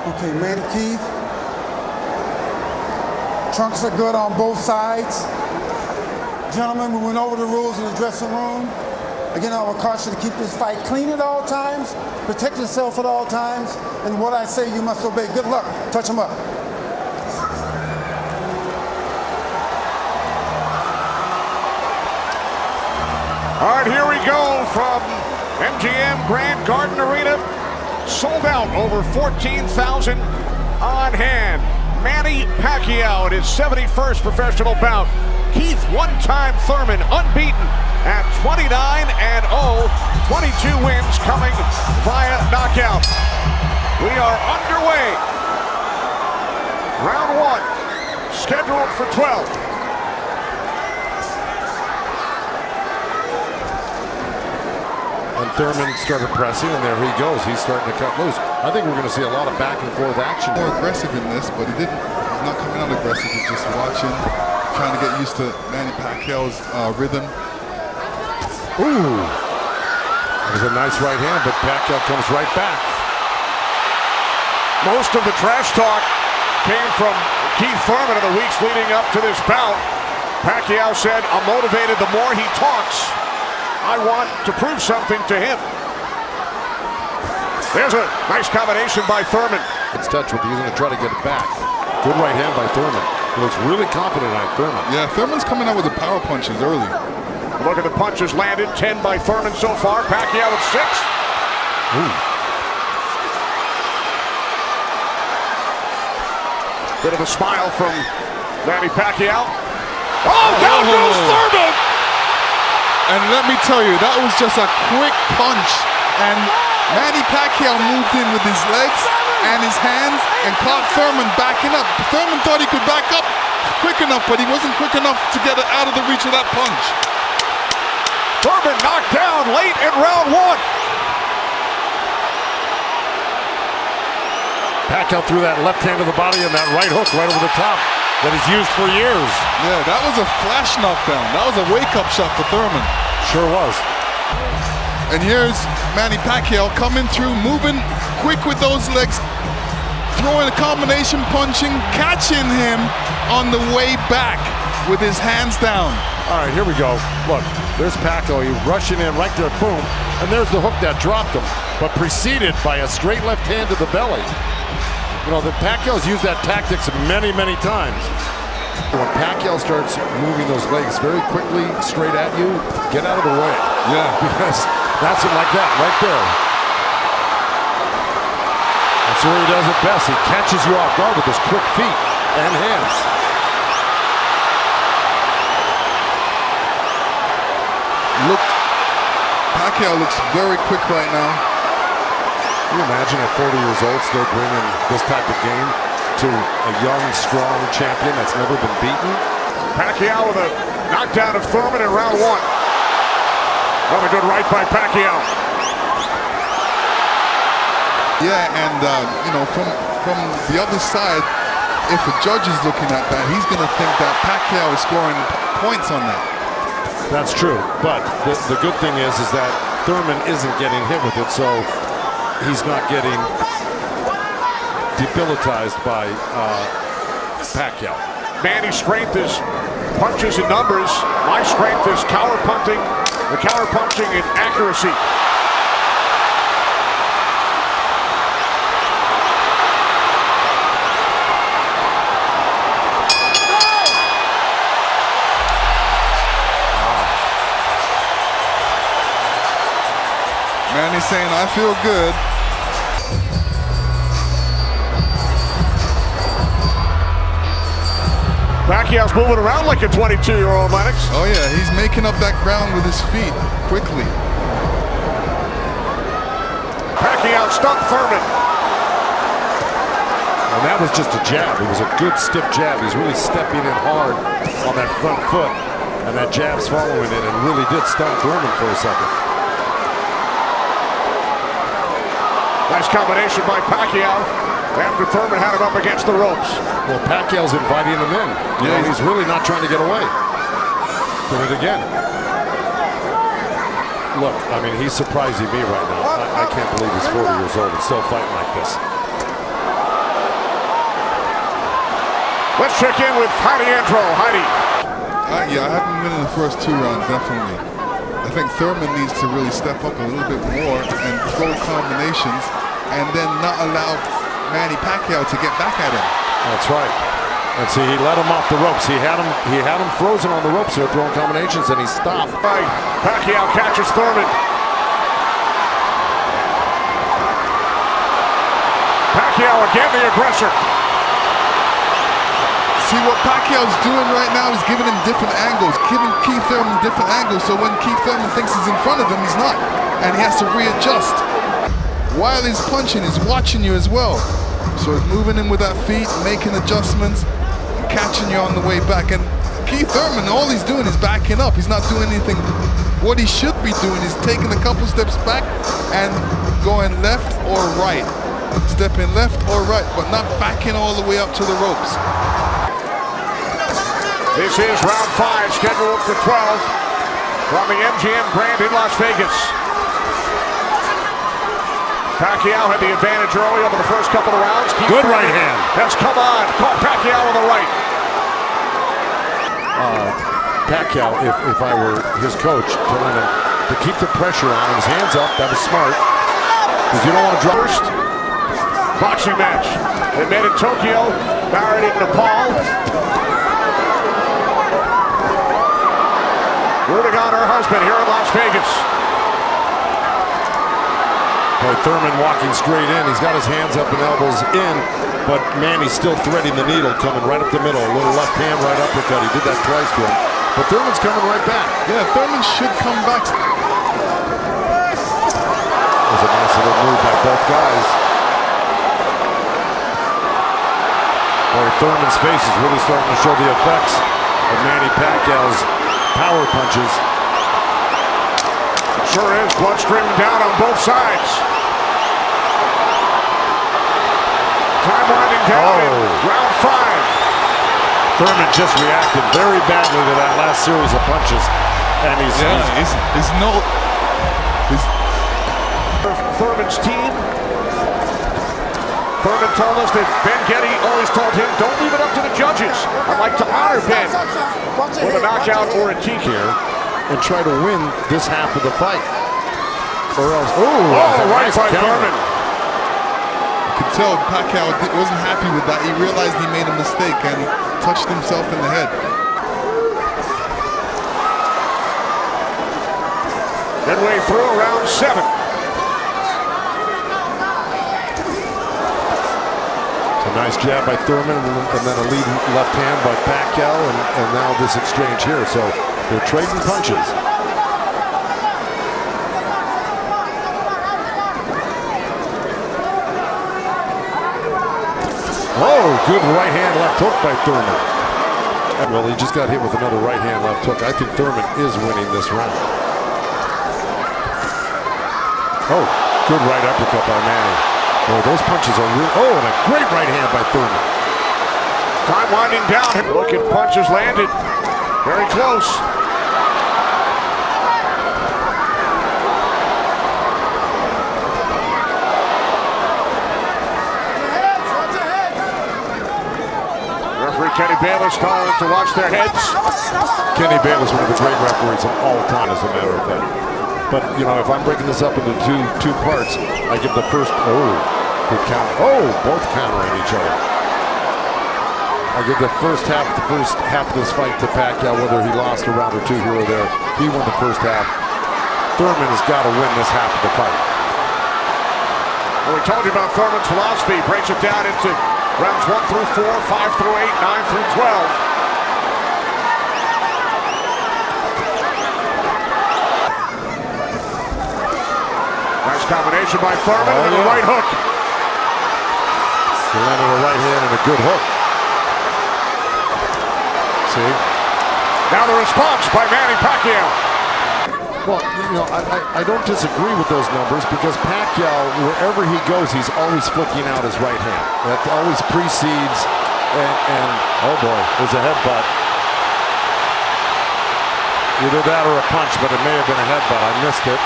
Okay, Manny Keith. Trunks are good on both sides. Gentlemen, we went over the rules in the dressing room. Again, I will caution you to keep this fight clean at all times, protect yourself at all times, and what I say you must obey. Good luck. Touch them up. All right, here we go from MGM Grand Garden Arena. Sold out, over 14,000 on hand. Manny Pacquiao in his 71st professional bout. Keith, one-time Thurman, unbeaten at 29-0, 22 wins coming via knockout. We are underway. Round one, scheduled for 12. And Thurman started pressing, and there he goes. He's starting to cut loose. I think we're going to see a lot of back and forth action. More aggressive in this, but he's not coming out aggressive. He's just watching, trying to get used to Manny Pacquiao's rhythm. Ooh, that was a nice right hand, but Pacquiao comes right back. Most of the trash talk came from Keith Thurman in the weeks leading up to this bout. Pacquiao said, "I'm motivated the more he talks. I want to prove something to him." There's a nice combination by Thurman. It's touch with. He's going to try to get it back. Good right hand by Thurman. He looks really confident on Thurman. Yeah, Thurman's coming out with the power punches early. Look at the punches landed. 10 by Thurman so far. Pacquiao with 6. Ooh. Bit of a smile from Manny Pacquiao. Oh, down goes Thurman! And let me tell you, that was just a quick punch. And Manny Pacquiao moved in with his legs and his hands and caught Thurman backing up. Thurman thought he could back up quick enough, but he wasn't quick enough to get it out of the reach of that punch. Thurman knocked down late in round one. Pacquiao threw that left hand to the body and that right hook right over the top that he's used for years. Yeah, that was a flash knockdown. That was a wake-up shot for Thurman. Sure was. And here's Manny Pacquiao coming through, moving quick with those legs, throwing a combination punching, catching him on the way back with his hands down. All right, here we go. Look, there's Pacquiao. He's rushing in right there, boom. And there's the hook that dropped him, but preceded by a straight left hand to the belly. You know, the Pacquiao's used that tactics many, many times. When Pacquiao starts moving those legs very quickly straight at you, get out of the way. Yeah. Because that's it like that, right there. That's where he does it best. He catches you off guard with his quick feet and hands. Look, Pacquiao looks very quick right now. Can you imagine at 40 years old still bringing this type of game to a young, strong champion that's never been beaten? Pacquiao with a knockdown of Thurman in round one. Another good right by Pacquiao. Yeah, and you know, from the other side, if a judge is looking at that, he's going to think that Pacquiao is scoring points on that. That's true, but the good thing is that Thurman isn't getting hit with it, so he's not getting debilitized by Pacquiao. Manny's strength is punches and numbers. My strength is counter punching. The counter punching and accuracy. Manny's saying, "I feel good." Pacquiao's moving around like a 22-year-old, Lennox. Oh yeah, he's making up that ground with his feet quickly. Pacquiao stunned Thurman. And that was just a jab. It was a good stiff jab. He's really stepping in hard on that front foot. And that jab's following it and really did stun Thurman for a second. Nice combination by Pacquiao after Thurman had him up against the ropes. Well, Pacquiao's inviting him in. Yeah, he's really not trying to get away. Did it again. Look, I mean, he's surprising me right now. I can't believe he's 40 years old and still fighting like this. Let's check in with Heidi Andro. Heidi. Yeah, I haven't been in the first 2 rounds, definitely. I think Thurman needs to really step up a little bit more and throw combinations and then not allow Manny Pacquiao to get back at him. That's right. And see, he let him off the ropes. He had him frozen on the ropes here, throwing combinations, and he stopped. Right. Pacquiao catches Thurman. Pacquiao again, the aggressor. See, what Pacquiao's doing right now is giving him different angles, giving Keith Thurman different angles, so when Keith Thurman thinks he's in front of him, he's not, and he has to readjust. While he's punching, he's watching you as well. So he's moving in with that feet, making adjustments, and catching you on the way back. And Keith Thurman, all he's doing is backing up. He's not doing anything. What he should be doing is taking a couple steps back and going left or right. Stepping left or right, but not backing all the way up to the ropes. This is round 5, scheduled for 12 from the MGM Grand in Las Vegas. Pacquiao had the advantage early over the first couple of rounds. Good right hand. Has come on. Caught Pacquiao on the right. Pacquiao, if I were his coach, telling him to keep the pressure on him, his hands up, that was smart. Because you don't want to drop. First boxing match. They met in Tokyo, married in Nepal. Rooting on her husband here in Las Vegas. Thurman walking straight in. He's got his hands up and elbows in, but Manny's still threading the needle, coming right up the middle. A little left hand, right uppercut. He did that twice to him. But Thurman's coming right back. Yeah, Thurman should come back. It was a nice little move by both guys. Boy, Thurman's face is really starting to show the effects of Manny Pacquiao's power punches. Sure is. Blood streaming down on both sides. Time winding down in round 5. Thurman just reacted very badly to that last series of punches. And he's Thurman's team. Thurman told us that Ben Getty always told him, don't leave it up to the judges. I'd like to honor Ben with a knockout or a TK here and try to win this half of the fight. Or else, right by Thurman. You could tell Pacquiao wasn't happy with that. He realized he made a mistake and he touched himself in the head. Midway through round 7. It's a nice jab by Thurman and then a lead left hand by Pacquiao and now this exchange here. So they're trading punches. Oh, good right hand left hook by Thurman. Well, he just got hit with another right hand left hook. I think Thurman is winning this round. Oh, good right uppercut by Manny. Boy, those punches are real. Oh, and a great right hand by Thurman. Time winding down. Look at punches landed. Very close. Referee Kenny Bayless calling to watch their heads. Kenny Bayless, one of the great referees of all time, as a matter of fact. But, you know, if I'm breaking this up into two parts, I give the first, good count. Oh, both countering each other. I give the first half of this fight to Pacquiao, whether he lost a round or two here or there. He won the first half. Thurman has got to win this half of the fight. Well, we told you about Thurman's philosophy. Breaks it down into rounds 1 through 4, 5 through 8, 9 through 12. Nice combination by Thurman and a right hook. He landed a right hand and a good hook. See? Now the response by Manny Pacquiao. Well, you know, I don't disagree with those numbers because Pacquiao, wherever he goes, he's always flicking out his right hand. That always precedes, and oh boy, there's a headbutt. Either that or a punch, but it may have been a headbutt. I missed it.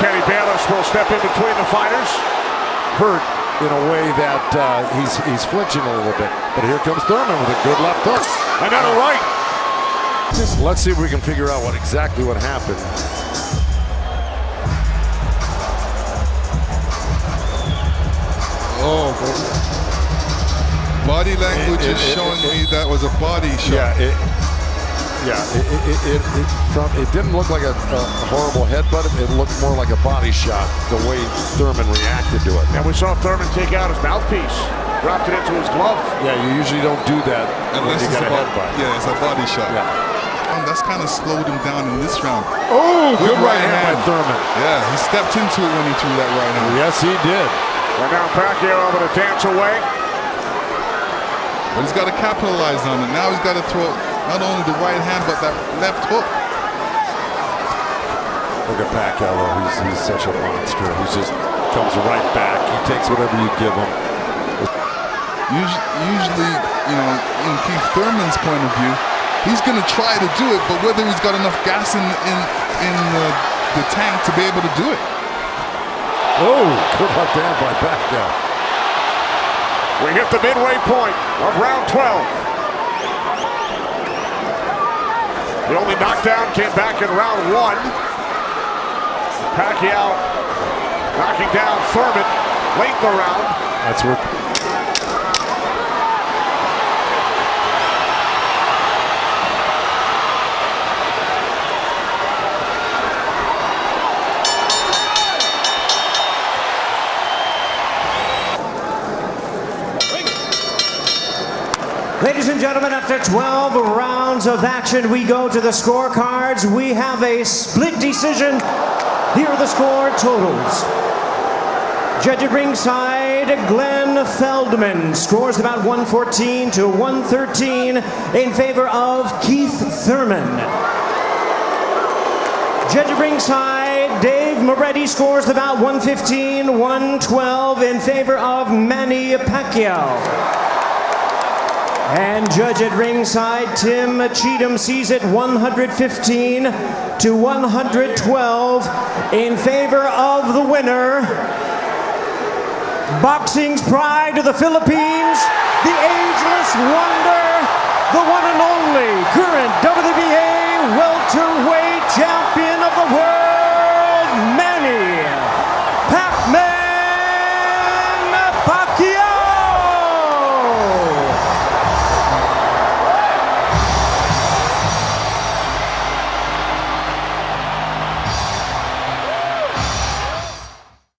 Kenny Bayless will step in between the fighters. Hurt in a way that he's flinching a little bit. But here comes Thurman with a good left hook. Another right. Let's see if we can figure out exactly what happened. Oh, body language is showing me that was a body shot. It didn't look like a horrible headbutt. It looked more like a body shot, the way Thurman reacted to it. And we saw Thurman take out his mouthpiece, dropped it into his glove. Yeah, you usually don't do that unless you get a headbutt. Yeah, it's a body shot. Yeah. That's kind of slowed him down in this round. Oh, good right hand by hand. Thurman. Yeah, he stepped into it when he threw that right hand. Yes, he did. And now Pacquiao able to dance away. But he's got to capitalize on it. Now he's got to throw not only the right hand, but that left hook. Look at Pacquiao, though. He's such a monster. He just comes right back. He takes whatever you give him. Usually, you know, in Keith Thurman's point of view, he's going to try to do it, but whether he's got enough gas in the tank to be able to do it. Oh, good left hand by Pacquiao. We hit the midway point of round 12. The only knockdown came back in round 1. Pacquiao knocking down Thurman late in the round. That's where... Ladies and gentlemen, after 12 rounds of action, we go to the scorecards. We have a split decision. Here are the score totals. Judge at ringside, Glenn Feldman scores about 114 to 113 in favor of Keith Thurman. Judge at ringside, Dave Moretti scores about 115, 112 in favor of Manny Pacquiao. And judge at ringside, Tim Cheatham sees it 115 to 112 in favor of the winner. Boxing's pride of the Philippines, the ageless wonder, the one and only current